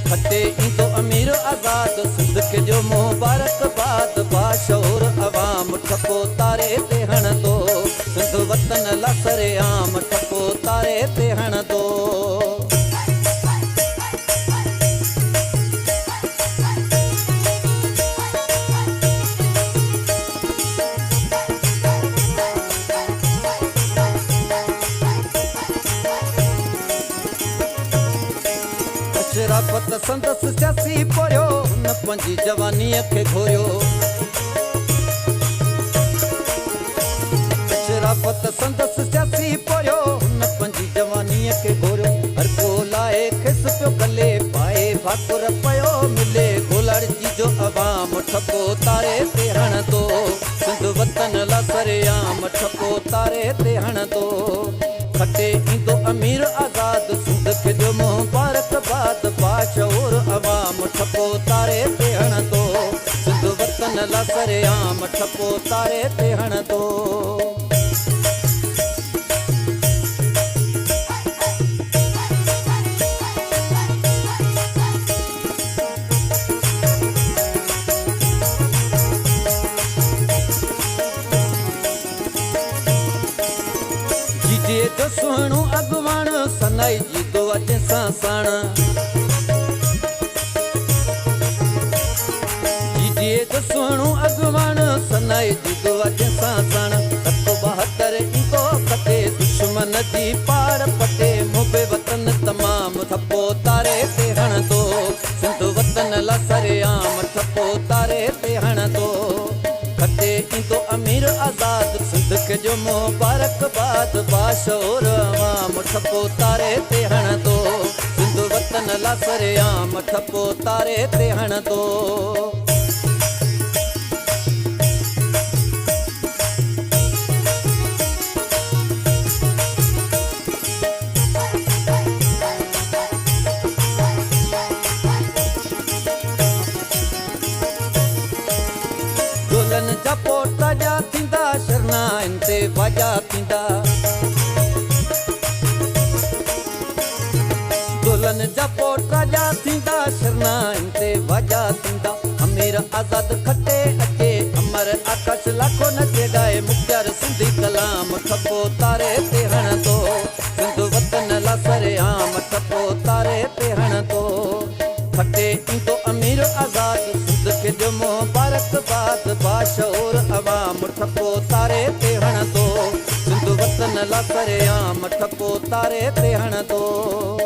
खटे ईंदो अमीर आज़ाद सिंध खे जो मुबारकबाद बाशऊर अवाम ठपो तारे ते हणंदो सिंध वतन ला सरेआम ठपो तारे ते हणंदो शराफत संदसि सियासी पोरियो न पंहिंजी जवानीअ खे घोरियो शराफत संदसि सियासी पोरियो न पंहिंजी जवानीअ खे घोरियो हर को लाए खिस पियो गले पाए भाकुर पियो मिले गोलड़जी जो अवाम ठपो तारे ते हणंदो सिंध वतन ला सरेआम ठपो तारे ते हणंदो खटे ईंदो अमीर आज़ाद सिंध खे जो मुबारकबाद बाशऊर अवाम ठपो तारे ते हणंदो सिंध वतन ला सरेआम ठपो तारे ते हणंदो जो सुहिणो अॻुवाण सनाई जी दुआ जंहिंसां साण जो सुहिणो अॻुवाण सनाई जी दुआ जंहिंसां साण 72 ईंदो कटे दुश्मन जी पाड़ पटे मुबे वतन तमामु ठपो तारे ते हणंदो सिंध वतन ला सरेआम ठपो तारे ते हणंदो खटे ईंदो अमीर आज़ाद सिंध खे जो मुबारकबाद बाशऊर अवाम ठपो तारे ते हणंदो सिंध वतन ला सरेआम ठपो तारे ते हणंदो दुल्हन जा पोटा जा थींदा शरनाइन ते वाजा थींदा दुल्हन जा पोटा जा थींदा शरनाइन ते वाजा थींदा अमीर आज़ाद खटे अचे अमर आकाश लाखो नचे गाए मुख्तार सिंधी कलाम ठपो तारे ते हणंदो सिंध वतन ला सरेआम ठपो तारे ते हणंदो खटे ईंदो अमीर आज़ाद सिंध खे जो मुबारकबाद बाशऊर अवाम ठपो तारे ते हणंदो सिंध वतन ला सरेआम ठपो तारे ते हणंदो।